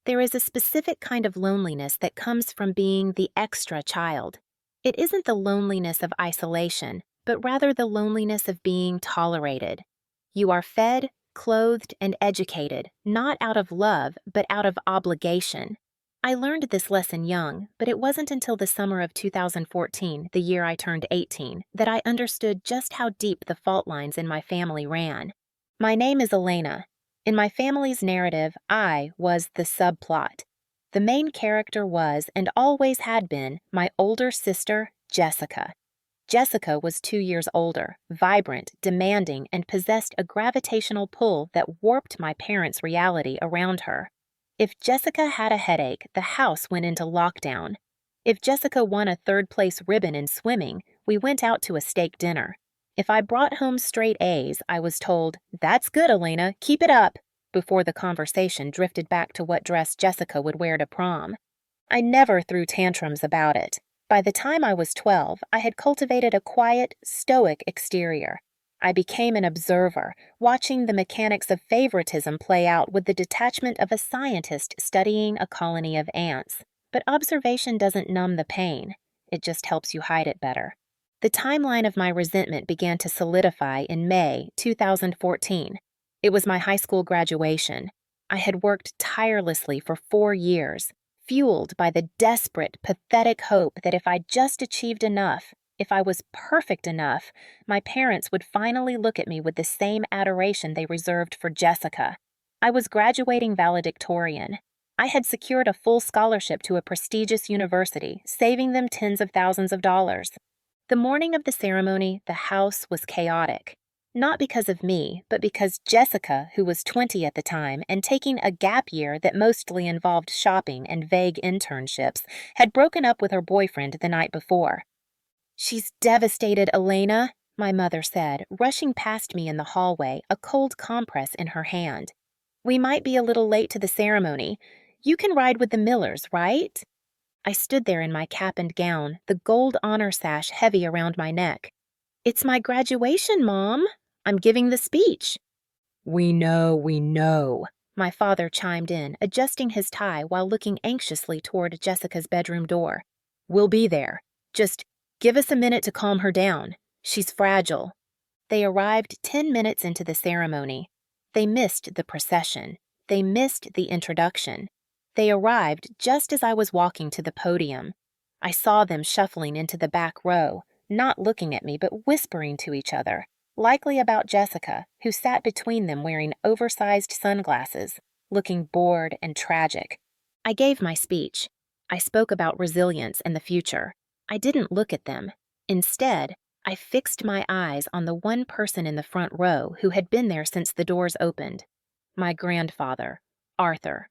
There is a specific kind of loneliness that comes from being the extra child. It isn't the loneliness of isolation, but rather the loneliness of being tolerated. You are fed, clothed, and educated, not out of love, but out of obligation. I learned this lesson young, but it wasn't until the summer of 2014, the year I turned 18, that I understood just how deep the fault lines in my family ran. My name is Elena. In my family's narrative, I was the subplot. The main character was, and always had been, my older sister, Jessica. Jessica was 2 years older, vibrant, demanding, and possessed a gravitational pull that warped my parents' reality around her. If Jessica had a headache, the house went into lockdown. If Jessica won a third-place ribbon in swimming, we went out to a steak dinner. If I brought home straight A's, I was told, "That's good, Elena, keep it up," before the conversation drifted back to what dress Jessica would wear to prom. I never threw tantrums about it. By the time I was 12, I had cultivated a quiet, stoic exterior. I became an observer, watching the mechanics of favoritism play out with the detachment of a scientist studying a colony of ants. But observation doesn't numb the pain. It just helps you hide it better. The timeline of my resentment began to solidify in May 2014. It was my high school graduation. I had worked tirelessly for 4 years, fueled by the desperate, pathetic hope that if I just achieved enough, if I was perfect enough, my parents would finally look at me with the same adoration they reserved for Jessica. I was graduating valedictorian. I had secured a full scholarship to a prestigious university, saving them tens of thousands of dollars. The morning of the ceremony, the house was chaotic. Not because of me, but because Jessica, who was 20 at the time and taking a gap year that mostly involved shopping and vague internships, had broken up with her boyfriend the night before. "She's devastated, Elena," my mother said, rushing past me in the hallway, a cold compress in her hand. "We might be a little late to the ceremony. You can ride with the Millers, right?" I stood there in my cap and gown, the gold honor sash heavy around my neck. "It's my graduation, Mom. I'm giving the speech." We know," my father chimed in, adjusting his tie while looking anxiously toward Jessica's bedroom door. "We'll be there. Just give us a minute to calm her down. She's fragile." They arrived 10 minutes into the ceremony. They missed the procession. They missed the introduction. They arrived just as I was walking to the podium. I saw them shuffling into the back row, not looking at me but whispering to each other, likely about Jessica, who sat between them wearing oversized sunglasses, looking bored and tragic. I gave my speech. I spoke about resilience and the future. I didn't look at them. Instead, I fixed my eyes on the one person in the front row who had been there since the doors opened. My grandfather, Arthur.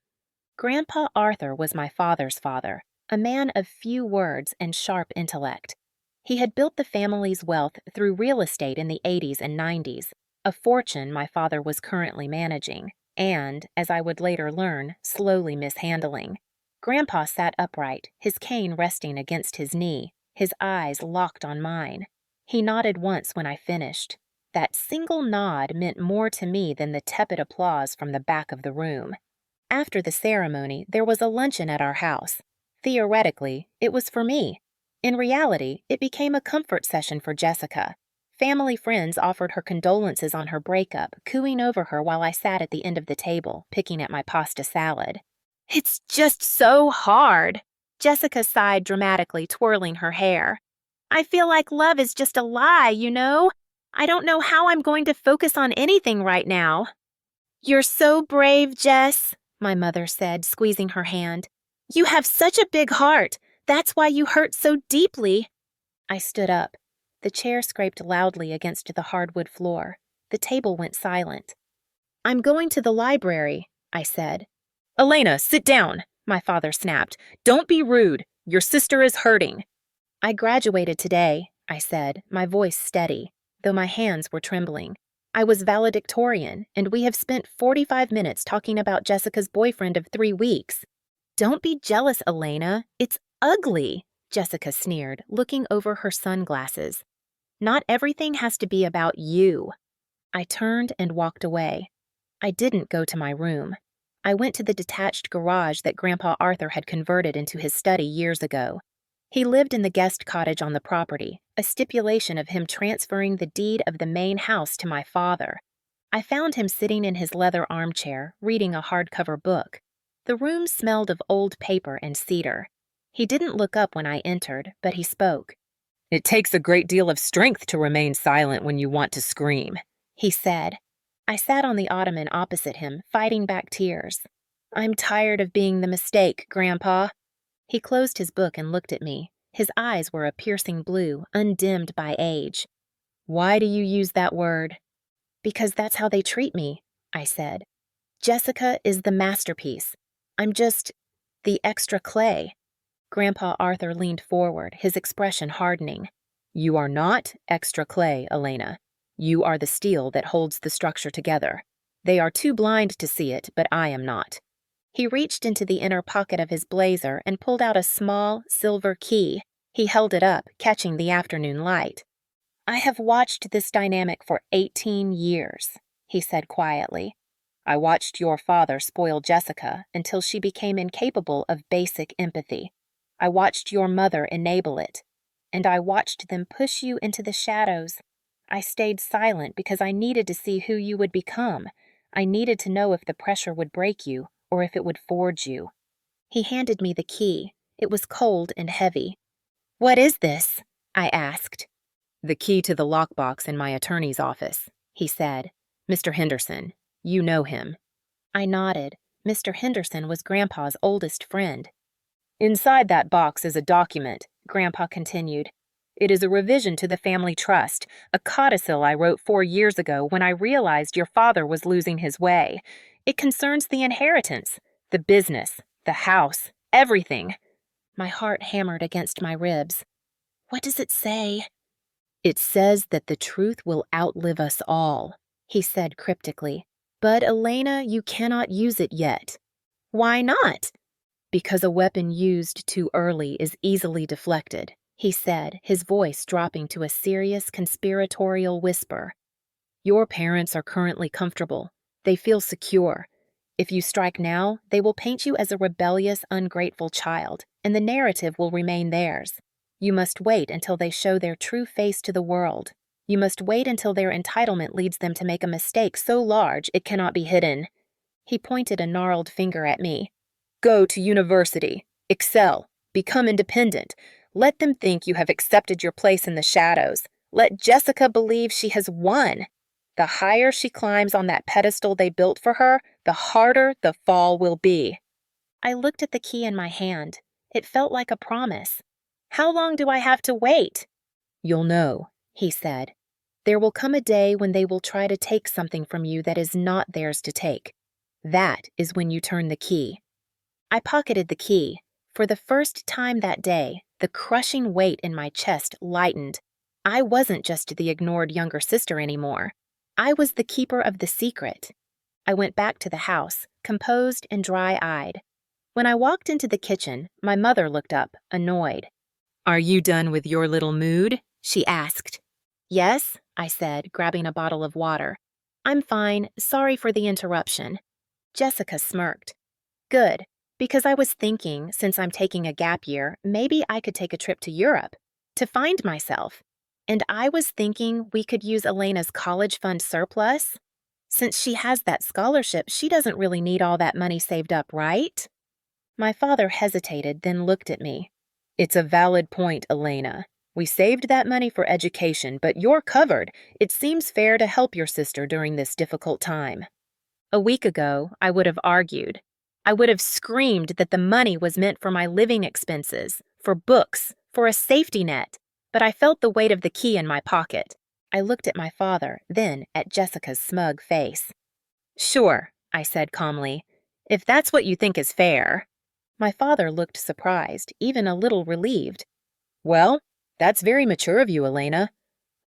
Grandpa Arthur was my father's father, a man of few words and sharp intellect. He had built the family's wealth through real estate in the 80s and 90s, a fortune my father was currently managing, and, as I would later learn, slowly mishandling. Grandpa sat upright, his cane resting against his knee, his eyes locked on mine. He nodded once when I finished. That single nod meant more to me than the tepid applause from the back of the room. After the ceremony, there was a luncheon at our house. Theoretically, it was for me. In reality, it became a comfort session for Jessica. Family friends offered her condolences on her breakup, cooing over her while I sat at the end of the table, picking at my pasta salad. "It's just so hard," Jessica sighed dramatically, twirling her hair. "I feel like love is just a lie, you know? I don't know how I'm going to focus on anything right now." "You're so brave, Jess," my mother said, squeezing her hand. "You have such a big heart. That's why you hurt so deeply." I stood up. The chair scraped loudly against the hardwood floor. The table went silent. "I'm going to the library," I said. "Elena, sit down," my father snapped. "Don't be rude. Your sister is hurting." "I graduated today," I said, my voice steady, though my hands were trembling. "I was valedictorian, and we have spent 45 minutes talking about Jessica's boyfriend of 3 weeks. "Don't be jealous, Elena. It's ugly," Jessica sneered, looking over her sunglasses. "Not everything has to be about you." I turned and walked away. I didn't go to my room. I went to the detached garage that Grandpa Arthur had converted into his study years ago. He lived in the guest cottage on the property, a stipulation of him transferring the deed of the main house to my father. I found him sitting in his leather armchair, reading a hardcover book. The room smelled of old paper and cedar. He didn't look up when I entered, but he spoke. "It takes a great deal of strength to remain silent when you want to scream," he said. I sat on the ottoman opposite him, fighting back tears. "I'm tired of being the mistake, Grandpa." He closed his book and looked at me. His eyes were a piercing blue, undimmed by age. "Why do you use that word?" "Because that's how they treat me," I said. "Jessica is the masterpiece. I'm just the extra clay." Grandpa Arthur leaned forward, his expression hardening. "You are not extra clay, Elena. You are the steel that holds the structure together. They are too blind to see it, but I am not." He reached into the inner pocket of his blazer and pulled out a small, silver key. He held it up, catching the afternoon light. "I have watched this dynamic for 18 years, he said quietly. "I watched your father spoil Jessica until she became incapable of basic empathy. I watched your mother enable it. And I watched them push you into the shadows. I stayed silent because I needed to see who you would become. I needed to know if the pressure would break you or if it would forge you." He handed me the key. It was cold and heavy. "What is this?" I asked. "The key to the lockbox in my attorney's office," he said. "Mr. Henderson. You know him." I nodded. Mr. Henderson was Grandpa's oldest friend. "Inside that box is a document," Grandpa continued. "It is a revision to the family trust, a codicil I wrote 4 years ago when I realized your father was losing his way. It concerns the inheritance, the business, the house, everything." My heart hammered against my ribs. "What does it say?" "It says that the truth will outlive us all," he said cryptically. "But, Elena, you cannot use it yet." "Why not?" "Because a weapon used too early is easily deflected," he said, his voice dropping to a serious, conspiratorial whisper. "Your parents are currently comfortable. They feel secure. If you strike now, they will paint you as a rebellious, ungrateful child, and the narrative will remain theirs. You must wait until they show their true face to the world. You must wait until their entitlement leads them to make a mistake so large it cannot be hidden." He pointed a gnarled finger at me. "Go to university. Excel. Become independent. Let them think you have accepted your place in the shadows. Let Jessica believe she has won. The higher she climbs on that pedestal they built for her, the harder the fall will be." I looked at the key in my hand. It felt like a promise. "How long do I have to wait?" "You'll know," he said. "There will come a day when they will try to take something from you that is not theirs to take. That is when you turn the key." I pocketed the key. For the first time that day, the crushing weight in my chest lightened. I wasn't just the ignored younger sister anymore. I was the keeper of the secret. I went back to the house, composed and dry-eyed. When I walked into the kitchen, my mother looked up, annoyed. "Are you done with your little mood?" she asked. "Yes," I said, grabbing a bottle of water. "I'm fine. Sorry for the interruption." Jessica smirked. "Good, because I was thinking, since I'm taking a gap year, maybe I could take a trip to Europe, to find myself. And I was thinking we could use Elena's college fund surplus. Since she has that scholarship, she doesn't really need all that money saved up, right?" My father hesitated, then looked at me. "It's a valid point, Elena. We saved that money for education, but you're covered. It seems fair to help your sister during this difficult time." A week ago, I would have argued. I would have screamed that the money was meant for my living expenses, for books, for a safety net, but I felt the weight of the key in my pocket. I looked at my father, then at Jessica's smug face. "Sure," I said calmly, "if that's what you think is fair." My father looked surprised, even a little relieved. "Well, that's very mature of you, Elena."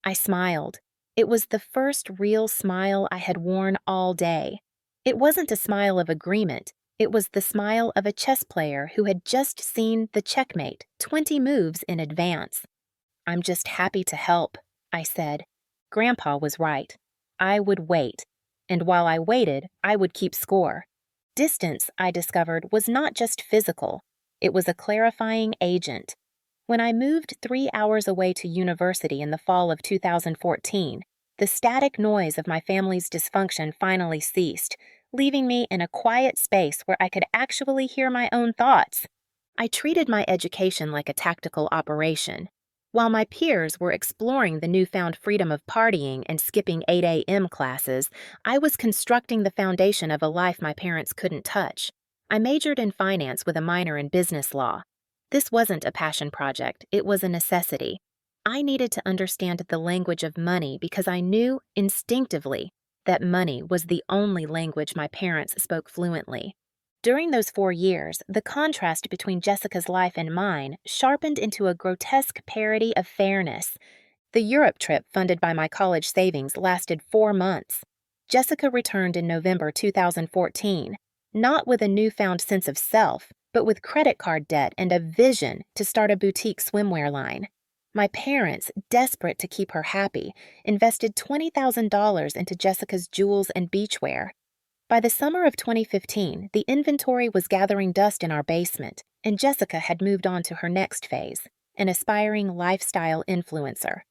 I smiled. It was the first real smile I had worn all day. It wasn't a smile of agreement. It was the smile of a chess player who had just seen the checkmate 20 moves in advance. "I'm just happy to help," I said. Grandpa was right. I would wait. And while I waited, I would keep score. Distance, I discovered, was not just physical. It was a clarifying agent. When I moved 3 hours away to university in the fall of 2014, the static noise of my family's dysfunction finally ceased, leaving me in a quiet space where I could actually hear my own thoughts. I treated my education like a tactical operation. While my peers were exploring the newfound freedom of partying and skipping 8 a.m. classes, I was constructing the foundation of a life my parents couldn't touch. I majored in finance with a minor in business law. This wasn't a passion project, it was a necessity. I needed to understand the language of money because I knew, instinctively, that money was the only language my parents spoke fluently. During those 4 years, the contrast between Jessica's life and mine sharpened into a grotesque parody of fairness. The Europe trip funded by my college savings lasted 4 months. Jessica returned in November 2014, not with a newfound sense of self, but with credit card debt and a vision to start a boutique swimwear line. My parents, desperate to keep her happy, invested $20,000 into Jessica's jewels and beachwear. By the summer of 2015, the inventory was gathering dust in our basement, and Jessica had moved on to her next phase, an aspiring lifestyle influencer.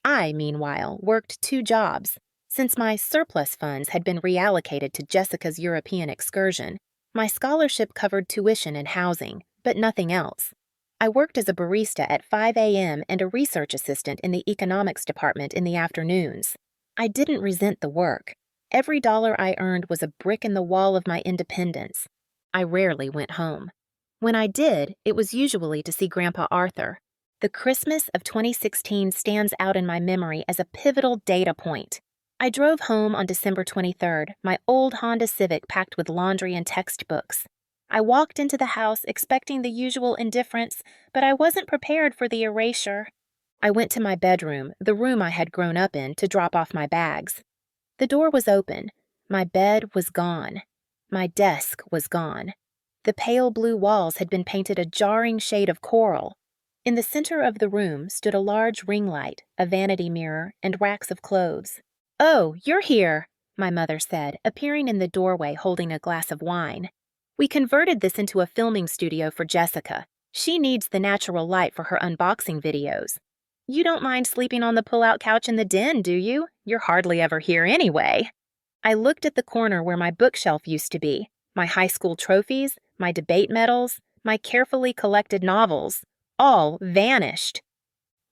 I, meanwhile, worked 2 jobs. Since my surplus funds had been reallocated to Jessica's European excursion, my scholarship covered tuition and housing, but nothing else. I worked as a barista at 5 a.m. and a research assistant in the economics department in the afternoons. I didn't resent the work. Every dollar I earned was a brick in the wall of my independence. I rarely went home. When I did, it was usually to see Grandpa Arthur. The Christmas of 2016 stands out in my memory as a pivotal data point. I drove home on December 23rd, my old Honda Civic packed with laundry and textbooks. I walked into the house expecting the usual indifference, but I wasn't prepared for the erasure. I went to my bedroom, the room I had grown up in, to drop off my bags. The door was open. My bed was gone. My desk was gone. The pale blue walls had been painted a jarring shade of coral. In the center of the room stood a large ring light, a vanity mirror, and racks of clothes. "Oh, you're here," my mother said, appearing in the doorway holding a glass of wine. "We converted this into a filming studio for Jessica. She needs the natural light for her unboxing videos. You don't mind sleeping on the pull-out couch in the den, do you? You're hardly ever here anyway." I looked at the corner where my bookshelf used to be, my high school trophies, my debate medals, my carefully collected novels, all vanished.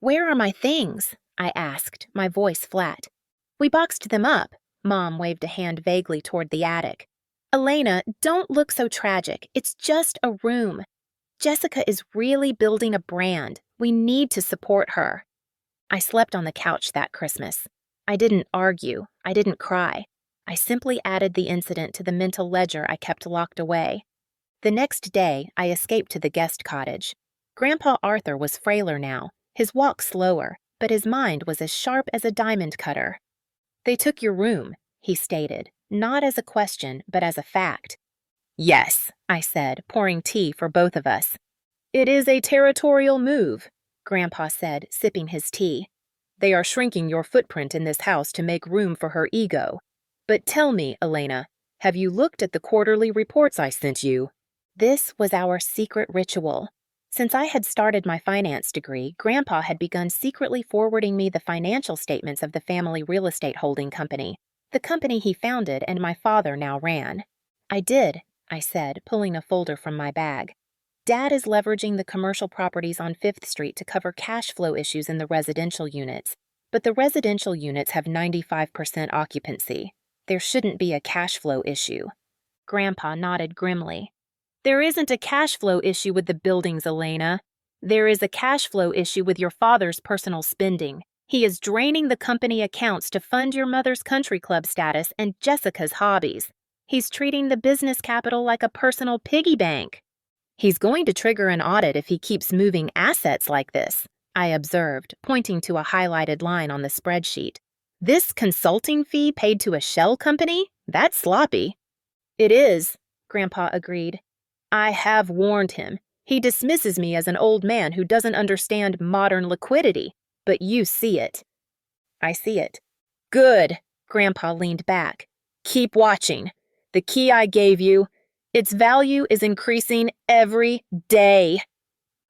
"Where are my things?" I asked, my voice flat. "We boxed them up." Mom waved a hand vaguely toward the attic. "Elena, don't look so tragic. It's just a room. Jessica is really building a brand. We need to support her." I slept on the couch that Christmas. I didn't argue. I didn't cry. I simply added the incident to the mental ledger I kept locked away. The next day, I escaped to the guest cottage. Grandpa Arthur was frailer now, his walk slower, but his mind was as sharp as a diamond cutter. "They took your room," he stated, not as a question, but as a fact. "Yes," I said, pouring tea for both of us. "It is a territorial move," Grandpa said, sipping his tea. "They are shrinking your footprint in this house to make room for her ego. But tell me, Elena, have you looked at the quarterly reports I sent you?" This was our secret ritual. Since I had started my finance degree, Grandpa had begun secretly forwarding me the financial statements of the family real estate holding company, the company he founded and my father now ran. "I did," I said, pulling a folder from my bag. "Dad is leveraging the commercial properties on 5th Street to cover cash flow issues in the residential units, but the residential units have 95% occupancy. There shouldn't be a cash flow issue." Grandpa nodded grimly. "There isn't a cash flow issue with the buildings, Elena. There is a cash flow issue with your father's personal spending. He is draining the company accounts to fund your mother's country club status and Jessica's hobbies. He's treating the business capital like a personal piggy bank." "He's going to trigger an audit if he keeps moving assets like this," I observed, pointing to a highlighted line on the spreadsheet. "This consulting fee paid to a shell company? That's sloppy." "It is," Grandpa agreed. "I have warned him. He dismisses me as an old man who doesn't understand modern liquidity, but you see it." "I see it." "Good," Grandpa leaned back. "Keep watching. The key I gave you, Its value is increasing every day.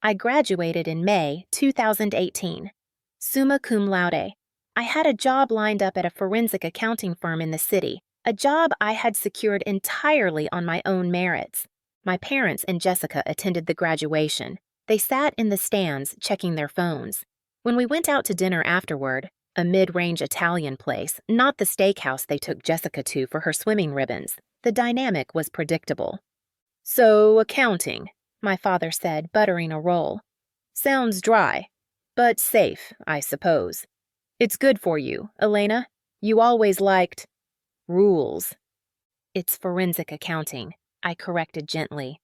I graduated in May 2018. Summa cum laude. I had a job lined up at a forensic accounting firm in the city, a job I had secured entirely on my own merits. My parents and Jessica attended the graduation. They sat in the stands checking their phones. When we went out to dinner afterward, a mid-range Italian place, not the steakhouse they took Jessica to for her swimming ribbons, the dynamic was predictable. "So, accounting," my father said, buttering a roll. "Sounds dry, but safe, I suppose. It's good for you, Elena. You always liked rules." "It's forensic accounting," I corrected gently.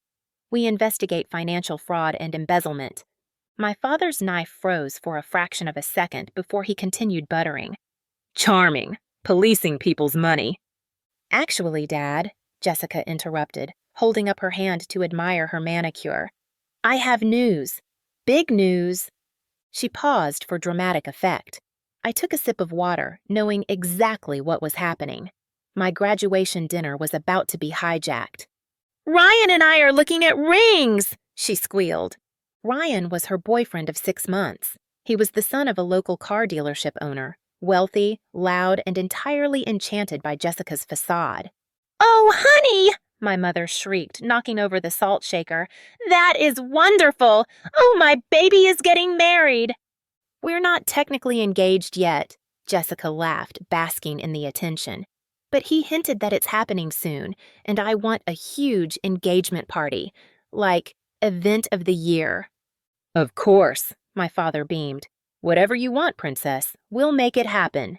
"We investigate financial fraud and embezzlement." My father's knife froze for a fraction of a second before he continued buttering. "Charming. Policing people's money." "Actually, Dad," Jessica interrupted, holding up her hand to admire her manicure, "I have news. Big news." She paused for dramatic effect. I took a sip of water, knowing exactly what was happening. My graduation dinner was about to be hijacked. "Ryan and I are looking at rings," she squealed. Ryan was her boyfriend of 6 months. He was the son of a local car dealership owner, wealthy, loud, and entirely enchanted by Jessica's facade. "Oh, honey!" my mother shrieked, knocking over the salt shaker. "That is wonderful! Oh, my baby is getting married!" "We're not technically engaged yet," Jessica laughed, basking in the attention. "But he hinted that it's happening soon, and I want a huge engagement party, like event of the year." "Of course," my father beamed. "Whatever you want, Princess, we'll make it happen."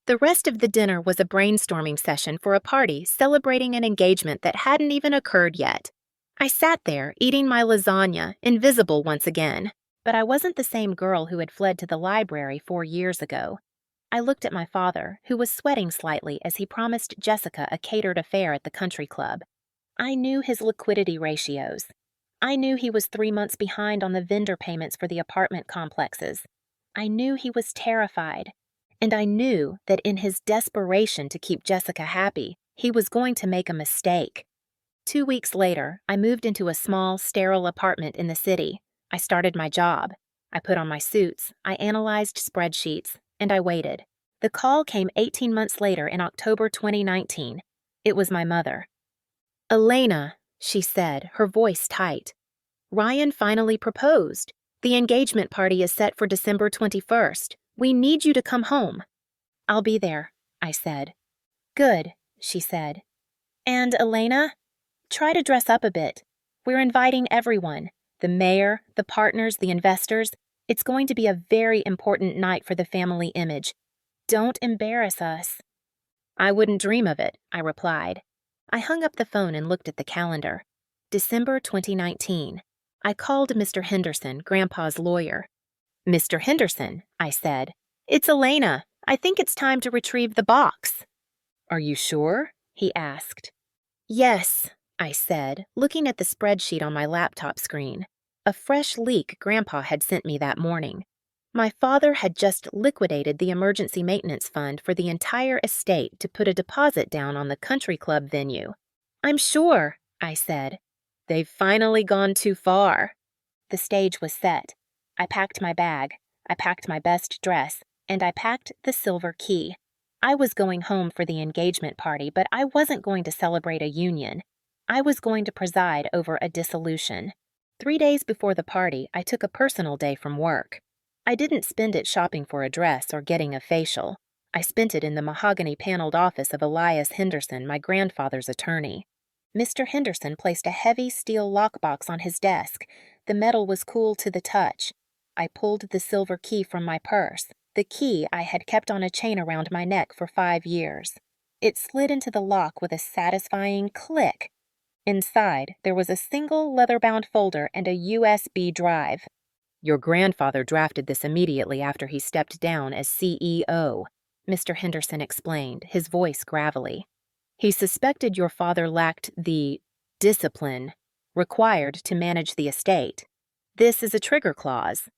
The rest of the dinner was a brainstorming session for a party celebrating an engagement that hadn't even occurred yet. I sat there, eating my lasagna, invisible once again. But I wasn't the same girl who had fled to the library 4 years ago. I looked at my father, who was sweating slightly as he promised Jessica a catered affair at the country club. I knew his liquidity ratios. I knew he was 3 months behind on the vendor payments for the apartment complexes. I knew he was terrified. And I knew that in his desperation to keep Jessica happy, he was going to make a mistake. 2 weeks later, I moved into a small, sterile apartment in the city. I started my job. I put on my suits, I analyzed spreadsheets, and I waited. The call came 18 months later in October 2019. It was my mother. "Elena," she said, her voice tight. "Ryan finally proposed. The engagement party is set for December 21st. We need you to come home." "I'll be there," I said. "Good," she said. "And Elena, try to dress up a bit. We're inviting everyone. The mayor, the partners, the investors. It's going to be a very important night for the family image. Don't embarrass us." "I wouldn't dream of it," I replied. I hung up the phone and looked at the calendar. December 2019. I called Mr. Henderson, Grandpa's lawyer. "Mr. Henderson," I said, "it's Elena. I think it's time to retrieve the box." "Are you sure?" he asked. "Yes," I said, looking at the spreadsheet on my laptop screen. A fresh leak Grandpa had sent me that morning. My father had just liquidated the emergency maintenance fund for the entire estate to put a deposit down on the country club venue. "I'm sure," I said. "They've finally gone too far." The stage was set. I packed my bag, I packed my best dress, and I packed the silver key. I was going home for the engagement party, but I wasn't going to celebrate a union. I was going to preside over a dissolution. 3 days before the party, I took a personal day from work. I didn't spend it shopping for a dress or getting a facial. I spent it in the mahogany-paneled office of Elias Henderson, my grandfather's attorney. Mr. Henderson placed a heavy steel lockbox on his desk. The metal was cool to the touch. I pulled the silver key from my purse, the key I had kept on a chain around my neck for 5 years. It slid into the lock with a satisfying click. Inside, there was a single leather-bound folder and a USB drive. "Your grandfather drafted this immediately after he stepped down as CEO, Mr. Henderson explained, his voice gravelly. "He suspected your father lacked the discipline required to manage the estate. This is a trigger clause."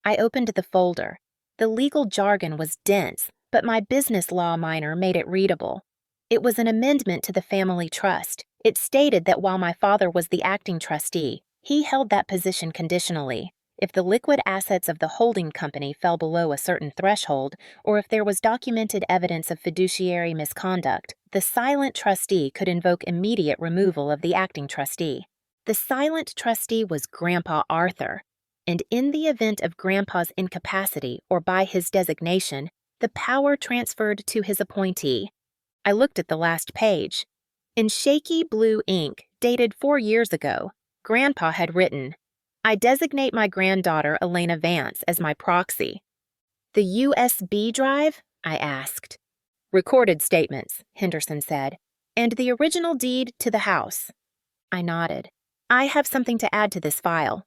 I opened the folder. The legal jargon was dense, but my business law minor made it readable. It was an amendment to the family trust. It stated that while my father was the acting trustee, he held that position conditionally. If the liquid assets of the holding company fell below a certain threshold, or if there was documented evidence of fiduciary misconduct, the silent trustee could invoke immediate removal of the acting trustee. The silent trustee was Grandpa Arthur, and in the event of Grandpa's incapacity or by his designation, the power transferred to his appointee. I looked at the last page. In shaky blue ink, dated 4 years ago, Grandpa had written, "I designate my granddaughter Elena Vance as my proxy." "The USB drive?" I asked. "Recorded statements," Henderson said, "and the original deed to the house." I nodded. "I have something to add to this file."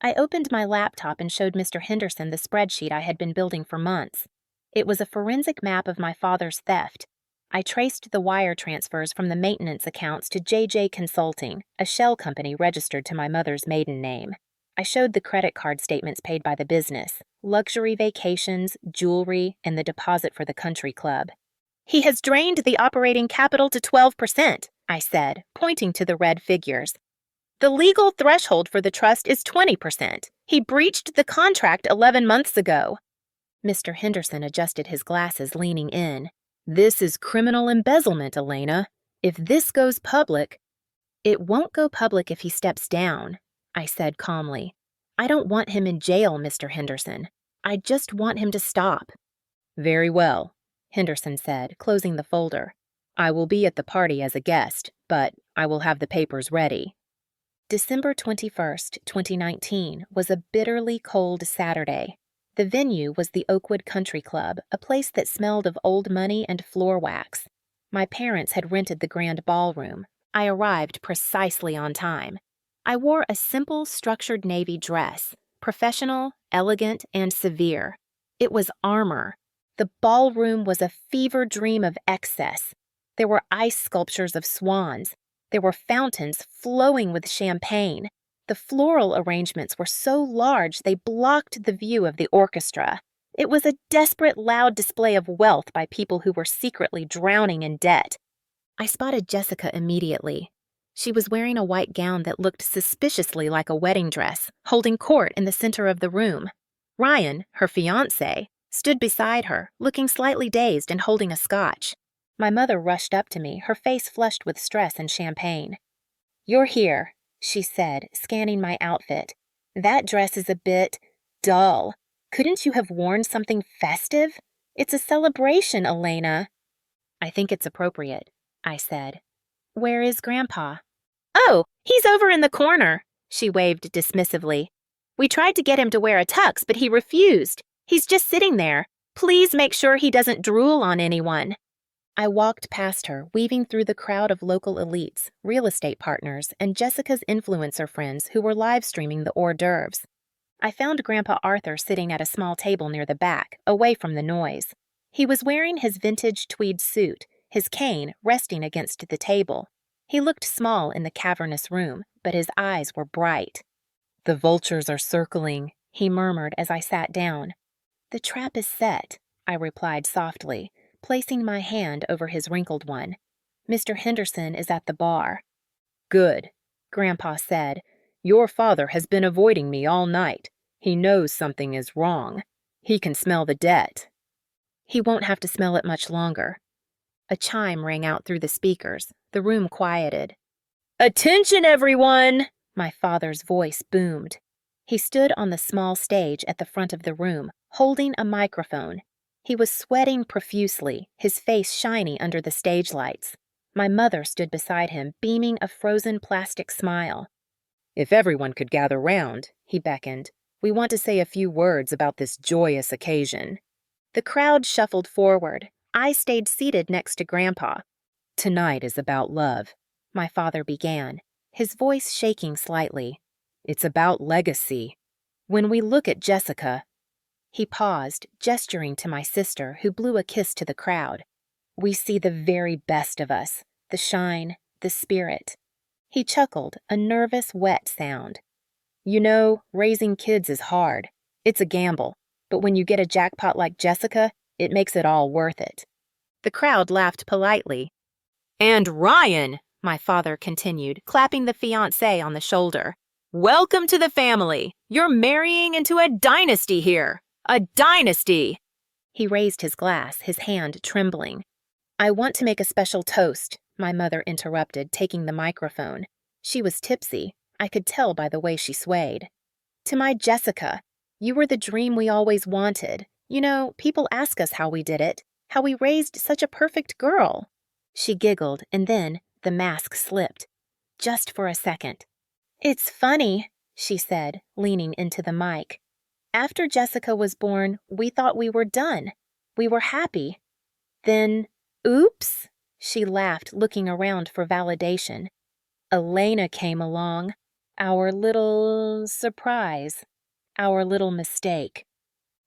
I opened my laptop and showed Mr. Henderson the spreadsheet I had been building for months. It was a forensic map of my father's theft. I traced the wire transfers from the maintenance accounts to JJ Consulting, a shell company registered to my mother's maiden name. I showed the credit card statements paid by the business, luxury vacations, jewelry, and the deposit for the country club. "He has drained the operating capital to 12%, I said, pointing to the red figures. "The legal threshold for the trust is 20%. He breached the contract 11 months ago." Mr. Henderson adjusted his glasses, leaning in. "This is criminal embezzlement, Elena. If this goes public—" "It won't go public if he steps down," I said calmly. "I don't want him in jail, Mr. Henderson. I just want him to stop." "Very well," Henderson said, closing the folder. "I will be at the party as a guest, but I will have the papers ready." December 21st, 2019 was a bitterly cold Saturday. The venue was the Oakwood Country Club, a place that smelled of old money and floor wax. My parents had rented the grand ballroom. I arrived precisely on time. I wore a simple, structured navy dress, professional, elegant, and severe. It was armor. The ballroom was a fever dream of excess. There were ice sculptures of swans. There were fountains flowing with champagne. The floral arrangements were so large they blocked the view of the orchestra. It was a desperate, loud display of wealth by people who were secretly drowning in debt. I spotted Jessica immediately. She was wearing a white gown that looked suspiciously like a wedding dress, holding court in the center of the room. Ryan, her fiancé, stood beside her, looking slightly dazed and holding a scotch. My mother rushed up to me, her face flushed with stress and champagne. "You're here," she said, scanning my outfit. "That dress is a bit dull. Couldn't you have worn something festive? It's a celebration, Elena." "I think it's appropriate," I said. "Where is Grandpa?" "Oh, he's over in the corner," she waved dismissively. "We tried to get him to wear a tux, but he refused. He's just sitting there. Please make sure he doesn't drool on anyone." I walked past her, weaving through the crowd of local elites, real estate partners, and Jessica's influencer friends who were live streaming the hors d'oeuvres. I found Grandpa Arthur sitting at a small table near the back, away from the noise. He was wearing his vintage tweed suit, his cane resting against the table. He looked small in the cavernous room, but his eyes were bright. "The vultures are circling," he murmured as I sat down. "The trap is set," I replied softly, placing my hand over his wrinkled one. "Mr. Henderson is at the bar." "Good," Grandpa said. "Your father has been avoiding me all night. He knows something is wrong. He can smell the debt." "He won't have to smell it much longer." A chime rang out through the speakers. The room quieted. "Attention, everyone!" my father's voice boomed. He stood on the small stage at the front of the room, holding a microphone. He was sweating profusely, his face shiny under the stage lights. My mother stood beside him, beaming a frozen plastic smile. "If everyone could gather round," he beckoned. "We want to say a few words about this joyous occasion." The crowd shuffled forward. I stayed seated next to Grandpa. "Tonight is about love," my father began, his voice shaking slightly. "It's about legacy. When we look at Jessica—" He paused, gesturing to my sister, who blew a kiss to the crowd. "We see the very best of us, the shine, the spirit." He chuckled, a nervous, wet sound. "You know, raising kids is hard. It's a gamble. But when you get a jackpot like Jessica, it makes it all worth it." The crowd laughed politely. "And Ryan!" my father continued, clapping the fiancé on the shoulder. "Welcome to the family. You're marrying into a dynasty here. A dynasty." He raised his glass, his hand trembling. "I want to make a special toast," my mother interrupted, taking the microphone. She was tipsy. I could tell by the way she swayed. "To my Jessica. You were the dream we always wanted. You know, people ask us how we did it, how we raised such a perfect girl." She giggled, and then the mask slipped. Just for a second. "It's funny," she said, leaning into the mic. "After Jessica was born, we thought we were done. We were happy. Then, oops," she laughed, looking around for validation. "Elena came along. Our little surprise. Our little mistake."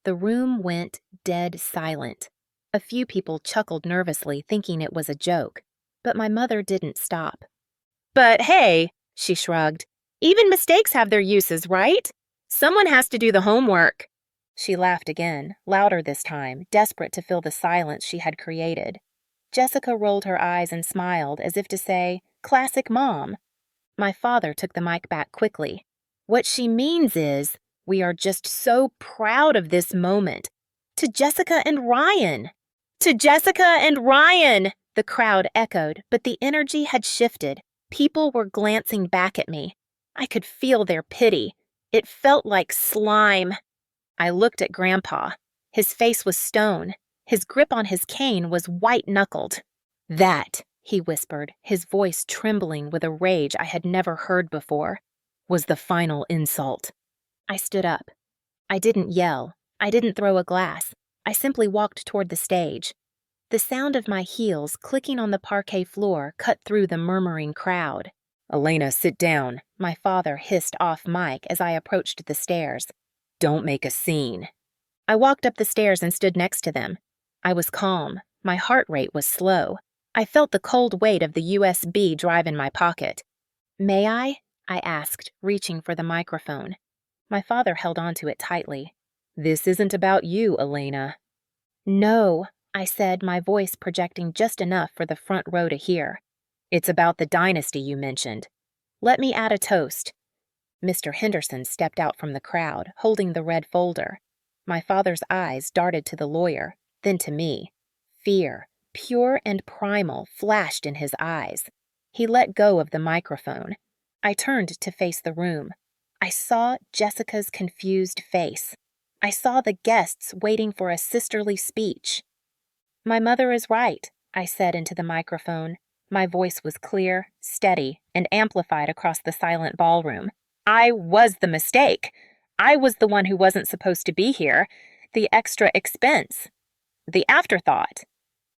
The room went dead silent. A few people chuckled nervously, thinking it was a joke, but my mother didn't stop. "But hey," she shrugged, "even mistakes have their uses, right? Someone has to do the homework." She laughed again, louder this time, desperate to fill the silence she had created. Jessica rolled her eyes and smiled, as if to say, "Classic mom." My father took the mic back quickly. "What she means is, we are just so proud of this moment. To Jessica and Ryan." "To Jessica and Ryan!" the crowd echoed, but the energy had shifted. People were glancing back at me. I could feel their pity. It felt like slime. I looked at Grandpa. His face was stone. His grip on his cane was white-knuckled. "That," he whispered, his voice trembling with a rage I had never heard before, "was the final insult." I stood up. I didn't yell. I didn't throw a glass. I simply walked toward the stage. The sound of my heels clicking on the parquet floor cut through the murmuring crowd. "Elena, sit down," my father hissed off mic as I approached the stairs. "Don't make a scene." I walked up the stairs and stood next to them. I was calm. My heart rate was slow. I felt the cold weight of the USB drive in my pocket. "May I?" I asked, reaching for the microphone. My father held onto it tightly. "This isn't about you, Elena." "No," I said, my voice projecting just enough for the front row to hear. "It's about the dynasty you mentioned. Let me add a toast." Mr. Henderson stepped out from the crowd, holding the red folder. My father's eyes darted to the lawyer, then to me. Fear, pure and primal, flashed in his eyes. He let go of the microphone. I turned to face the room. I saw Jessica's confused face. I saw the guests waiting for a sisterly speech. "My mother is right," I said into the microphone. My voice was clear, steady, and amplified across the silent ballroom. "I was the mistake. I was the one who wasn't supposed to be here. The extra expense. The afterthought."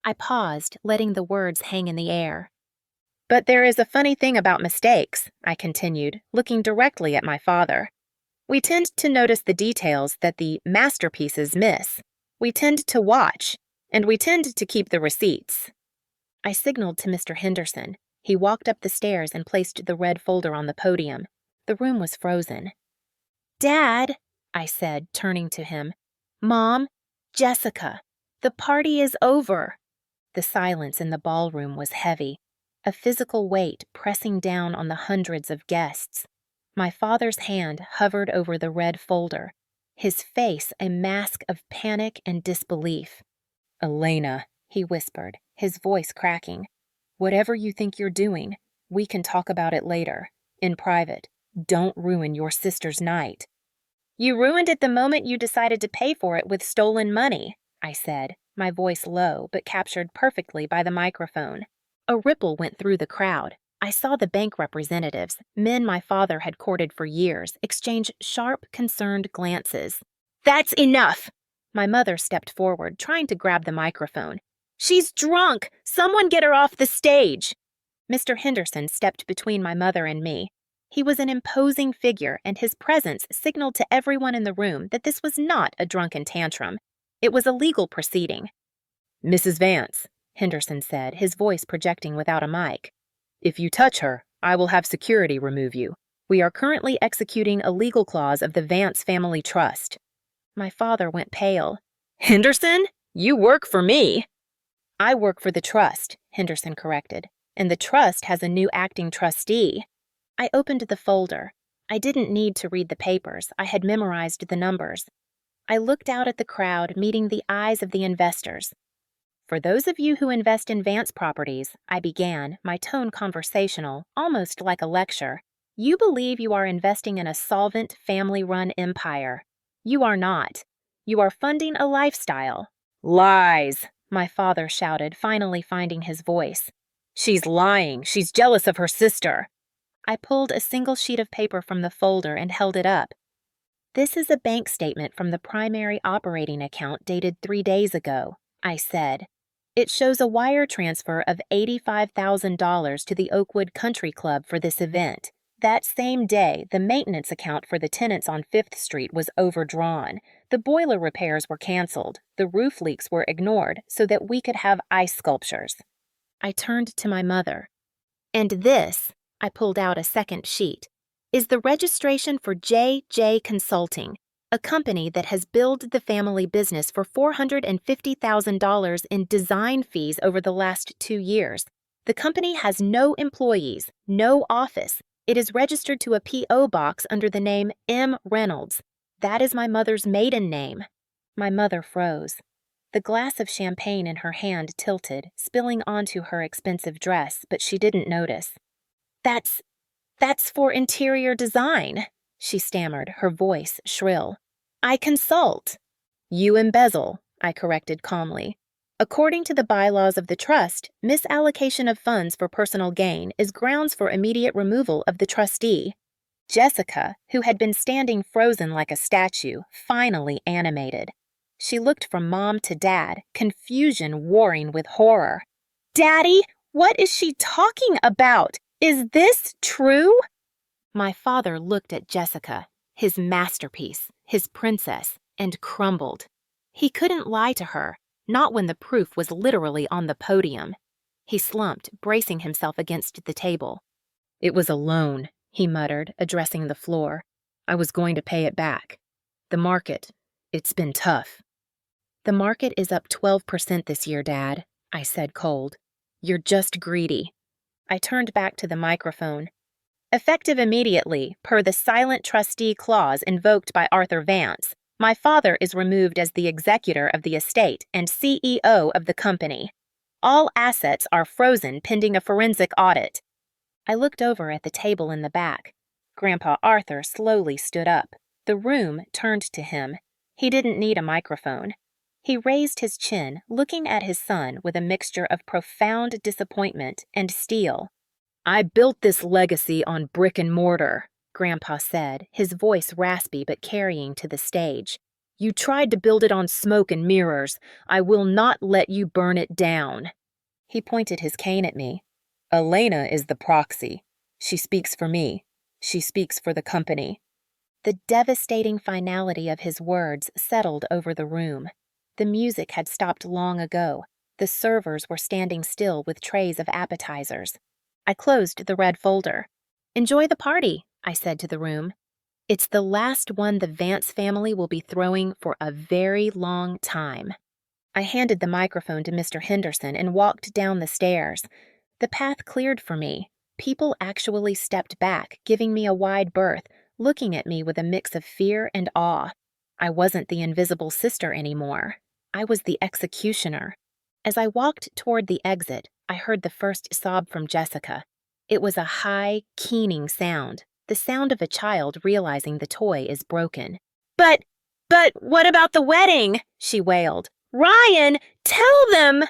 I paused, letting the words hang in the air. "But there is a funny thing about mistakes," I continued, looking directly at my father. "We tend to notice the details that the masterpieces miss. We tend to watch, and we tend to keep the receipts." I signaled to Mr. Henderson. He walked up the stairs and placed the red folder on the podium. The room was frozen. "Dad," I said, turning to him. "Mom, Jessica, the party is over." The silence in the ballroom was heavy, a physical weight pressing down on the hundreds of guests. My father's hand hovered over the red folder, his face a mask of panic and disbelief. "Elena," he whispered, his voice cracking, "whatever you think you're doing, we can talk about it later, in private. Don't ruin your sister's night." "You ruined it the moment you decided to pay for it with stolen money," I said, my voice low but captured perfectly by the microphone. A ripple went through the crowd. I saw the bank representatives, men my father had courted for years, exchange sharp, concerned glances. "That's enough!" My mother stepped forward, trying to grab the microphone. "She's drunk! Someone get her off the stage!" Mr. Henderson stepped between my mother and me. He was an imposing figure, and his presence signaled to everyone in the room that this was not a drunken tantrum. It was a legal proceeding. "Mrs. Vance," Henderson said, his voice projecting without a mic, "if you touch her, I will have security remove you. We are currently executing a legal clause of the Vance Family Trust." My father went pale. "Henderson, you work for me." "I work for the trust," Henderson corrected. And the trust has a new acting trustee. I opened the folder. I didn't need to read the papers. I had memorized the numbers. I looked out at the crowd, meeting the eyes of the investors. For those of you who invest in Vance properties, I began, my tone conversational, almost like a lecture. You believe you are investing in a solvent, family-run empire. You are not. You are funding a lifestyle. Lies, my father shouted, finally finding his voice. She's lying. She's jealous of her sister. I pulled a single sheet of paper from the folder and held it up. This is a bank statement from the primary operating account dated 3 days ago, I said. It shows a wire transfer of $85,000 to the Oakwood Country Club for this event. That same day, the maintenance account for the tenants on 5th Street was overdrawn. The boiler repairs were canceled. The roof leaks were ignored so that we could have ice sculptures. I turned to my mother. And this, I pulled out a second sheet, is the registration for J.J. Consulting, a company that has billed the family business for $450,000 in design fees over the last 2 years. The company has no employees, no office. It is registered to a P.O. box under the name M. Reynolds. That is my mother's maiden name. My mother froze. The glass of champagne in her hand tilted, spilling onto her expensive dress, but she didn't notice. That's for interior design, she stammered, her voice shrill. I consult. You embezzle, I corrected calmly. According to the bylaws of the trust, misallocation of funds for personal gain is grounds for immediate removal of the trustee. Jessica, who had been standing frozen like a statue, finally animated. She looked from Mom to Dad, confusion warring with horror. Daddy, what is she talking about? Is this true? My father looked at Jessica, his masterpiece, his princess, and crumbled. He couldn't lie to her, not when the proof was literally on the podium. He slumped, bracing himself against the table. It was a loan, he muttered, addressing the floor. I was going to pay it back. The market, it's been tough. The market is up 12% this year, Dad, I said cold. You're just greedy. I turned back to the microphone. Effective immediately, per the silent trustee clause invoked by Arthur Vance, my father is removed as the executor of the estate and CEO of the company. All assets are frozen pending a forensic audit. I looked over at the table in the back. Grandpa Arthur slowly stood up. The room turned to him. He didn't need a microphone. He raised his chin, looking at his son with a mixture of profound disappointment and steel. I built this legacy on brick and mortar, Grandpa said, his voice raspy but carrying to the stage. You tried to build it on smoke and mirrors. I will not let you burn it down. He pointed his cane at me. Elena is the proxy. She speaks for me. She speaks for the company. The devastating finality of his words settled over the room. The music had stopped long ago. The servers were standing still with trays of appetizers. I closed the red folder. Enjoy the party, I said to the room. It's the last one the Vance family will be throwing for a very long time. I handed the microphone to Mr. Henderson and walked down the stairs. The path cleared for me. People actually stepped back, giving me a wide berth, looking at me with a mix of fear and awe. I wasn't the invisible sister anymore. I was the executioner. As I walked toward the exit, I heard the first sob from Jessica. It was a high, keening sound, the sound of a child realizing the toy is broken. But what about the wedding? She wailed. Ryan, tell them!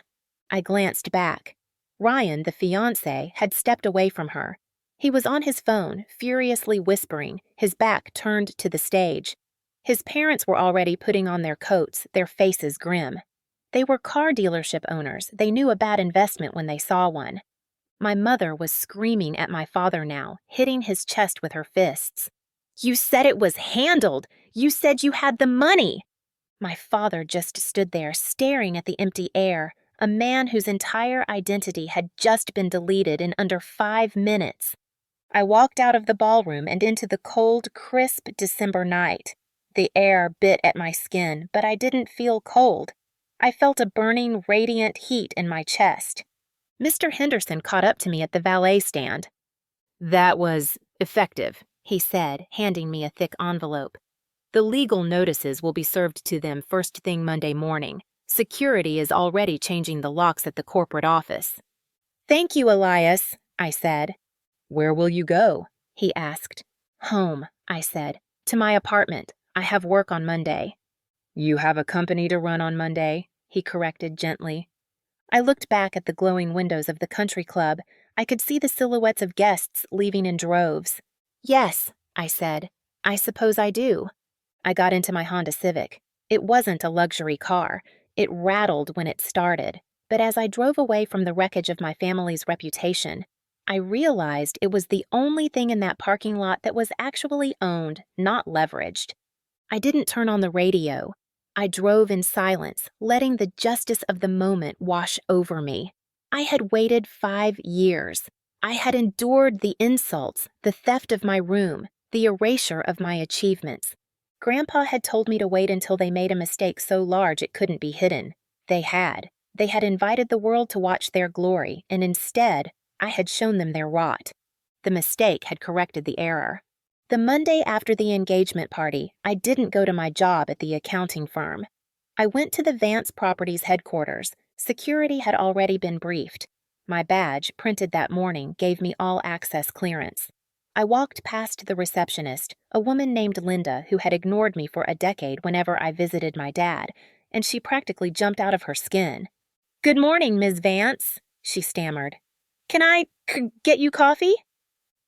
I glanced back. Ryan, the fiancé, had stepped away from her. He was on his phone, furiously whispering, his back turned to the stage. His parents were already putting on their coats, their faces grim. They were car dealership owners. They knew a bad investment when they saw one. My mother was screaming at my father now, hitting his chest with her fists. You said it was handled. You said you had the money. My father just stood there, staring at the empty air, a man whose entire identity had just been deleted in under 5 minutes. I walked out of the ballroom and into the cold, crisp December night. The air bit at my skin, but I didn't feel cold. I felt a burning, radiant heat in my chest. Mr. Henderson caught up to me at the valet stand. "That was effective," he said, handing me a thick envelope. "The legal notices will be served to them first thing Monday morning. Security is already changing the locks at the corporate office." "Thank you, Elias," I said. "Where will you go?" he asked. "Home," I said. "To my apartment. I have work on Monday." "You have a company to run on Monday," he corrected gently. I looked back at the glowing windows of the country club. I could see the silhouettes of guests leaving in droves. "Yes," I said. "I suppose I do." I got into my Honda Civic. It wasn't a luxury car. It rattled when it started. But as I drove away from the wreckage of my family's reputation, I realized it was the only thing in that parking lot that was actually owned, not leveraged. I didn't turn on the radio. I drove in silence, letting the justice of the moment wash over me. I had waited 5 years. I had endured the insults, the theft of my room, the erasure of my achievements. Grandpa had told me to wait until they made a mistake so large it couldn't be hidden. They had. They had invited the world to watch their glory, and instead, I had shown them their rot. The mistake had corrected the error. The Monday after the engagement party, I didn't go to my job at the accounting firm. I went to the Vance Properties headquarters. Security had already been briefed. My badge, printed that morning, gave me all access clearance. I walked past the receptionist, a woman named Linda who had ignored me for a decade whenever I visited my dad, and she practically jumped out of her skin. "Good morning, Ms. Vance," she stammered. "Can I get you coffee?"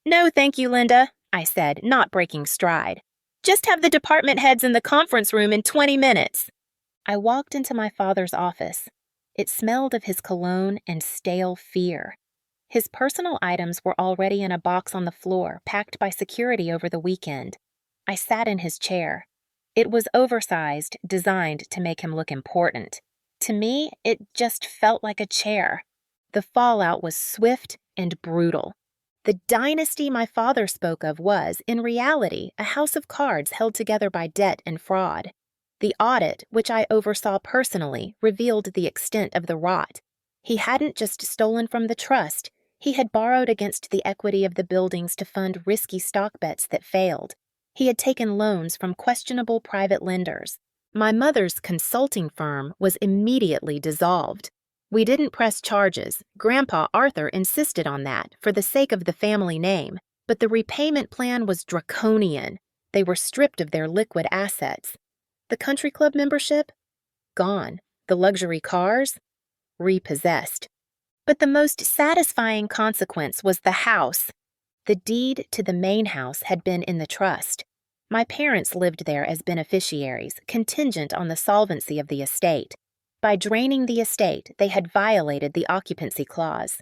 "No, thank you, Linda," I said, not breaking stride. "Just have the department heads in the conference room in 20 minutes. I walked into my father's office. It smelled of his cologne and stale fear. His personal items were already in a box on the floor, packed by security over the weekend. I sat in his chair. It was oversized, designed to make him look important. To me, it just felt like a chair. The fallout was swift and brutal. The dynasty my father spoke of was, in reality, a house of cards held together by debt and fraud. The audit, which I oversaw personally, revealed the extent of the rot. He hadn't just stolen from the trust. He had borrowed against the equity of the buildings to fund risky stock bets that failed. He had taken loans from questionable private lenders. My mother's consulting firm was immediately dissolved. We didn't press charges. Grandpa Arthur insisted on that for the sake of the family name, but the repayment plan was draconian. They were stripped of their liquid assets. The country club membership? Gone. The luxury cars? Repossessed. But the most satisfying consequence was the house. The deed to the main house had been in the trust. My parents lived there as beneficiaries, contingent on the solvency of the estate. By draining the estate, they had violated the occupancy clause.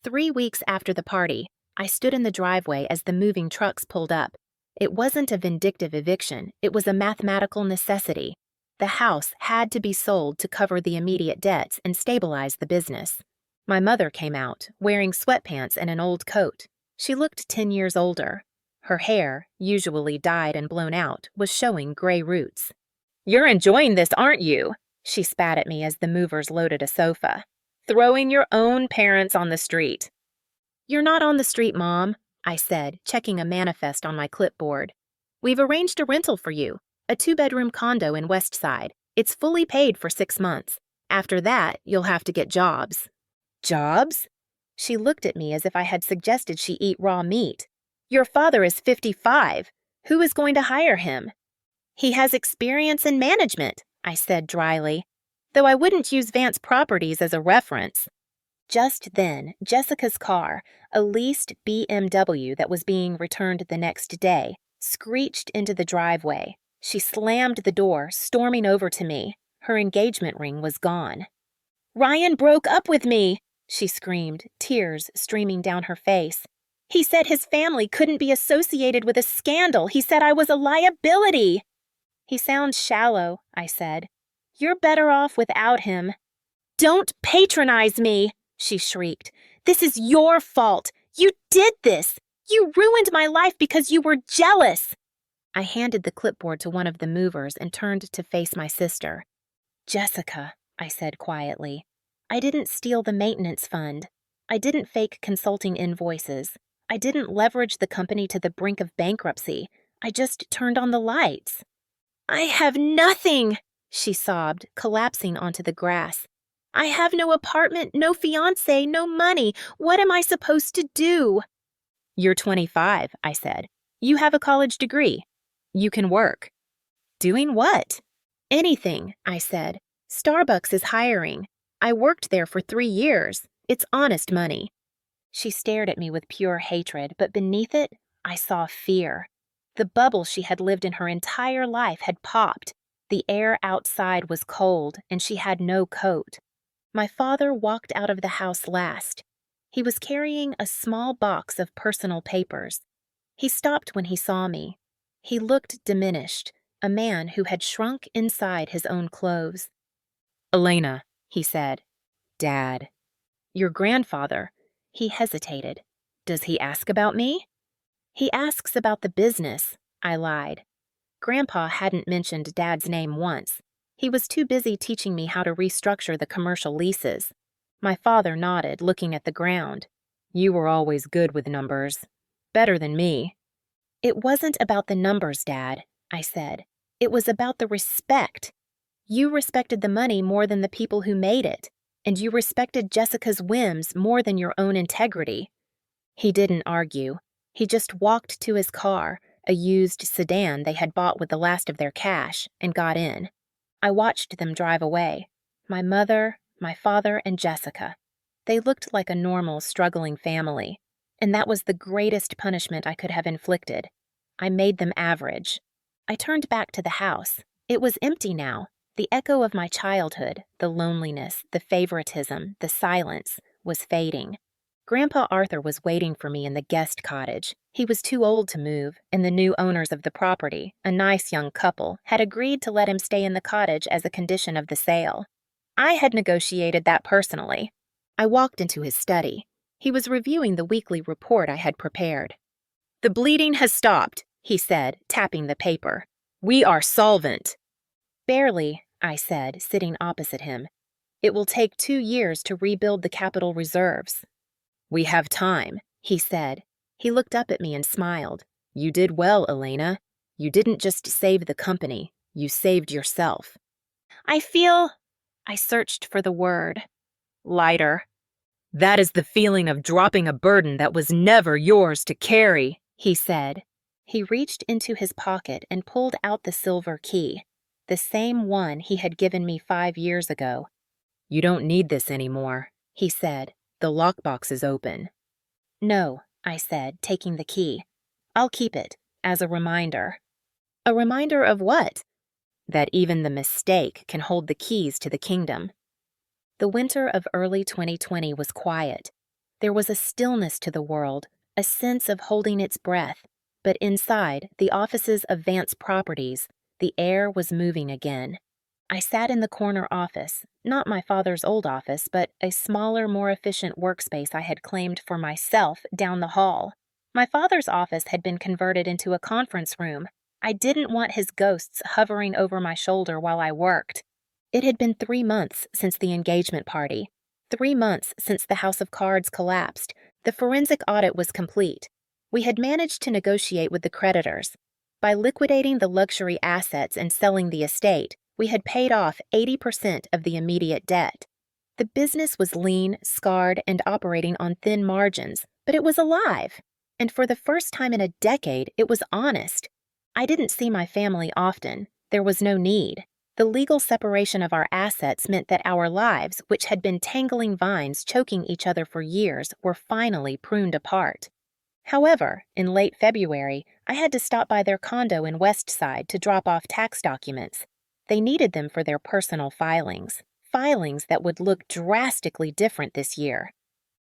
3 weeks after the party, I stood in the driveway as the moving trucks pulled up. It wasn't a vindictive eviction, it was a mathematical necessity. The house had to be sold to cover the immediate debts and stabilize the business. My mother came out, wearing sweatpants and an old coat. She looked 10 years older. Her hair, usually dyed and blown out, was showing gray roots. "You're enjoying this, aren't you?" She spat at me as the movers loaded a sofa. "Throwing your own parents on the street." "You're not on the street, Mom," I said, checking a manifest on my clipboard. "We've arranged a rental for you, a 2-bedroom condo in Westside. It's fully paid for 6 months. After that, you'll have to get jobs." "Jobs?" She looked at me as if I had suggested she eat raw meat. "Your father is 55. Who is going to hire him?" "He has experience in management," I said dryly, "though I wouldn't use Vance Properties as a reference." Just then, Jessica's car, a leased BMW that was being returned the next day, screeched into the driveway. She slammed the door, storming over to me. Her engagement ring was gone. "Ryan broke up with me," she screamed, tears streaming down her face. "He said his family couldn't be associated with a scandal. He said I was a liability." "He sounds shallow," I said. "You're better off without him." "Don't patronize me," she shrieked. "This is your fault. You did this. You ruined my life because you were jealous." I handed the clipboard to one of the movers and turned to face my sister. "Jessica," I said quietly, "I didn't steal the maintenance fund." I didn't fake consulting invoices. I didn't leverage the company to the brink of bankruptcy. I just turned on the lights. I have nothing, she sobbed, collapsing onto the grass. I have no apartment, no fiancé, no money. What am I supposed to do? You're 25, I said. You have a college degree. You can work. Doing what? Anything, I said. Starbucks is hiring. I worked there for 3 years. It's honest money. She stared at me with pure hatred, but beneath it, I saw fear. The bubble she had lived in her entire life had popped. The air outside was cold, and she had no coat. My father walked out of the house last. He was carrying a small box of personal papers. He stopped when he saw me. He looked diminished, a man who had shrunk inside his own clothes. Elena, he said. Dad. Your grandfather. He hesitated. Does he ask about me? He asks about the business, I lied. Grandpa hadn't mentioned Dad's name once. He was too busy teaching me how to restructure the commercial leases. My father nodded, looking at the ground. You were always good with numbers. Better than me. It wasn't about the numbers, Dad, I said. It was about the respect. You respected the money more than the people who made it, and you respected Jessica's whims more than your own integrity. He didn't argue. He just walked to his car, a used sedan they had bought with the last of their cash, and got in. I watched them drive away. My mother, my father, and Jessica. They looked like a normal, struggling family, and that was the greatest punishment I could have inflicted. I made them average. I turned back to the house. It was empty now. The echo of my childhood, the loneliness, the favoritism, the silence, was fading. Grandpa Arthur was waiting for me in the guest cottage. He was too old to move, and the new owners of the property, a nice young couple, had agreed to let him stay in the cottage as a condition of the sale. I had negotiated that personally. I walked into his study. He was reviewing the weekly report I had prepared. The bleeding has stopped, he said, tapping the paper. We are solvent. Barely, I said, sitting opposite him. It will take 2 years to rebuild the capital reserves. We have time, he said. He looked up at me and smiled. You did well, Elena. You didn't just save the company. You saved yourself. I searched for the word. Lighter. That is the feeling of dropping a burden that was never yours to carry, he said. He reached into his pocket and pulled out the silver key, the same one he had given me 5 years ago. You don't need this anymore, he said. The lockbox is open. No, I said, taking the key. I'll keep it, as a reminder. A reminder of what? That even the mistake can hold the keys to the kingdom. The winter of early 2020 was quiet. There was a stillness to the world, a sense of holding its breath. But inside the offices of Vance Properties, the air was moving again. I sat in the corner office, not my father's old office, but a smaller, more efficient workspace I had claimed for myself down the hall. My father's office had been converted into a conference room. I didn't want his ghosts hovering over my shoulder while I worked. It had been 3 months since the engagement party, 3 months since the house of cards collapsed. The forensic audit was complete. We had managed to negotiate with the creditors. By liquidating the luxury assets and selling the estate, we had paid off 80% of the immediate debt. The business was lean, scarred, and operating on thin margins, but it was alive. And for the first time in a decade, it was honest. I didn't see my family often. There was no need. The legal separation of our assets meant that our lives, which had been tangling vines choking each other for years, were finally pruned apart. However, in late February, I had to stop by their condo in Westside to drop off tax documents. They needed them for their personal filings that would look drastically different this year.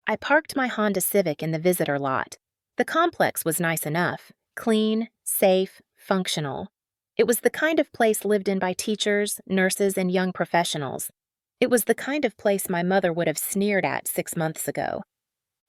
I parked my Honda Civic in the visitor lot. The complex was nice enough, clean, safe, functional. It was the kind of place lived in by teachers, nurses, and young professionals. It was the kind of place my mother would have sneered at 6 months ago.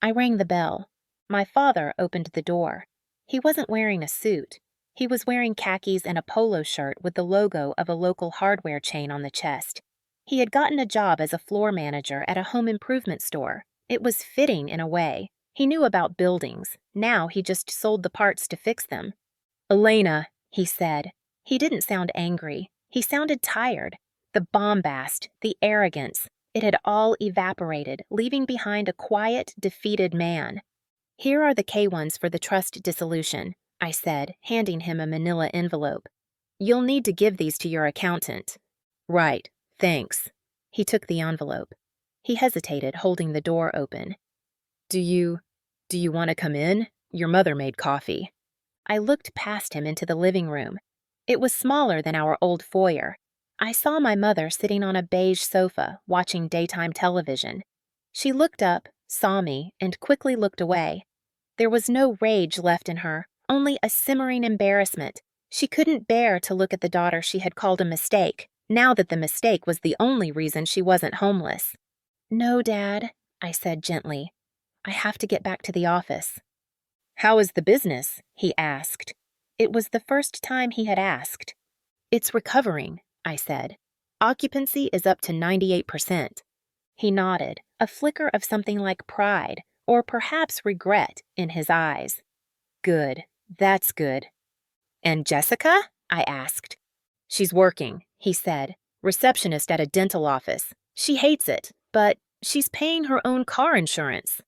I rang the bell. My father opened the door. He wasn't wearing a suit. He was wearing khakis and a polo shirt with the logo of a local hardware chain on the chest. He had gotten a job as a floor manager at a home improvement store, It was fitting in a way. He knew about buildings. Now he just sold the parts to fix them. "Elena," he said. He didn't sound angry. He sounded tired. The bombast, the arrogance, it had all evaporated, leaving behind a quiet, defeated man. "Here are the K-1s for the trust dissolution," I said, handing him a manila envelope. "You'll need to give these to your accountant." "Right, thanks." He took the envelope. He hesitated, holding the door open. Do you want to come in? Your mother made coffee." I looked past him into the living room. It was smaller than our old foyer. I saw my mother sitting on a beige sofa, watching daytime television. She looked up, saw me, and quickly looked away. There was no rage left in her, only a simmering embarrassment. She couldn't bear to look at the daughter she had called a mistake, now that the mistake was the only reason she wasn't homeless. "No, Dad," I said gently. "I have to get back to the office." "How is the business?" he asked. It was the first time he had asked. "It's recovering," I said. "Occupancy is up to 98%. He nodded, a flicker of something like pride, or perhaps regret, in his eyes. "Good. That's good." "And Jessica?" I asked. "She's working," he said. "Receptionist at a dental office. She hates it, but she's paying her own car insurance."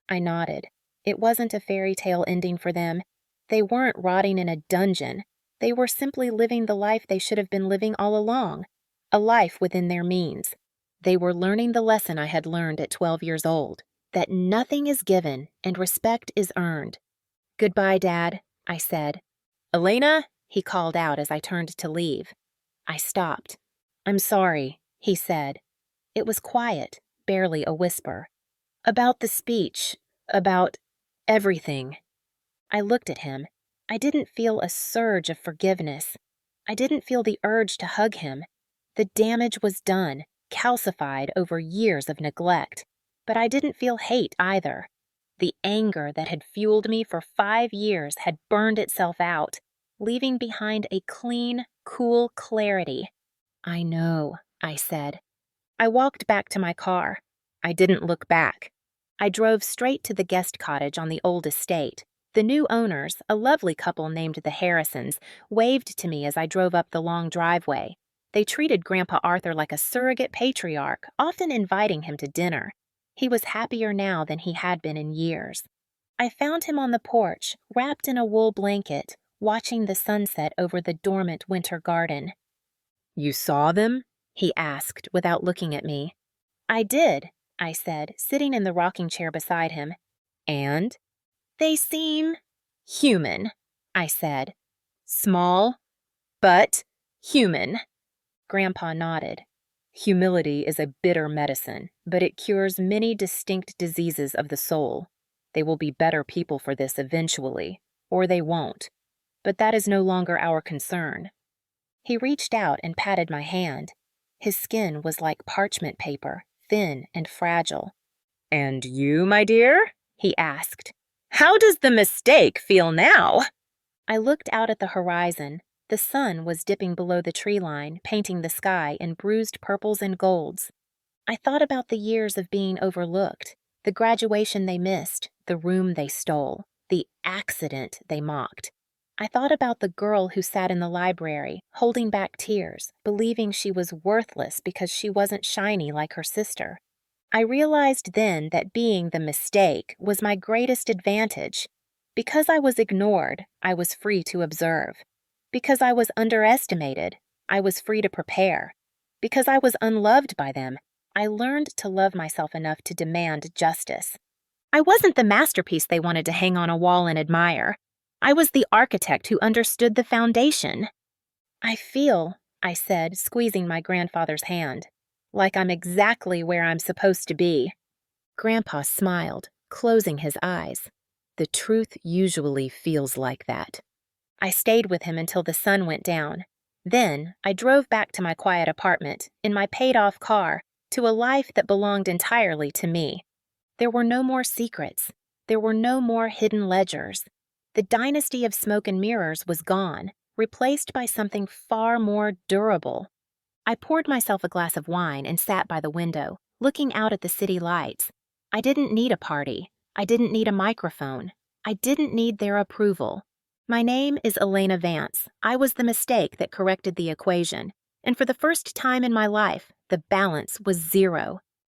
I nodded. It wasn't a fairy tale ending for them. They weren't rotting in a dungeon. They were simply living the life they should have been living all along, a life within their means. They were learning the lesson I had learned at 12 years old, that nothing is given and respect is earned. "Goodbye, Dad," I said. "Elena?" he called out as I turned to leave. I stopped. "I'm sorry," he said. It was quiet, barely a whisper. "About the speech, about everything." I looked at him. I didn't feel a surge of forgiveness. I didn't feel the urge to hug him. The damage was done, calcified over years of neglect. But I didn't feel hate either. The anger that had fueled me for 5 years had burned itself out, leaving behind a clean, cool clarity. "I know," I said. I walked back to my car. I didn't look back. I drove straight to the guest cottage on the old estate. The new owners, a lovely couple named the Harrisons, waved to me as I drove up the long driveway. They treated Grandpa Arthur like a surrogate patriarch, often inviting him to dinner. He was happier now than he had been in years. I found him on the porch, wrapped in a wool blanket, watching the sunset over the dormant winter garden. "You saw them?" he asked without looking at me. "I did," I said, sitting in the rocking chair beside him. "And?" "They seem human," I said. "Small, but human." Grandpa nodded. "Humility is a bitter medicine, but it cures many distinct diseases of the soul. They will be better people for this eventually, or they won't. But that is no longer our concern." He reached out and patted my hand. His skin was like parchment paper, thin and fragile. "And you, my dear?" he asked. "How does the mistake feel now?" I looked out at the horizon. The sun was dipping below the tree line, painting the sky in bruised purples and golds. I thought about the years of being overlooked, the graduation they missed, the room they stole, the accident they mocked. I thought about the girl who sat in the library, holding back tears, believing she was worthless because she wasn't shiny like her sister. I realized then that being the mistake was my greatest advantage. Because I was ignored, I was free to observe. Because I was underestimated, I was free to prepare. Because I was unloved by them, I learned to love myself enough to demand justice. I wasn't the masterpiece they wanted to hang on a wall and admire. I was the architect who understood the foundation. "I feel," I said, squeezing my grandfather's hand, "like I'm exactly where I'm supposed to be." Grandpa smiled, closing his eyes. "The truth usually feels like that." I stayed with him until the sun went down. Then I drove back to my quiet apartment, in my paid-off car, to a life that belonged entirely to me. There were no more secrets. There were no more hidden ledgers. The dynasty of smoke and mirrors was gone, replaced by something far more durable. I poured myself a glass of wine and sat by the window, looking out at the city lights. I didn't need a party. I didn't need a microphone. I didn't need their approval. My name is Elena Vance. I was the mistake that corrected the equation. And for the first time in my life, the balance was 0.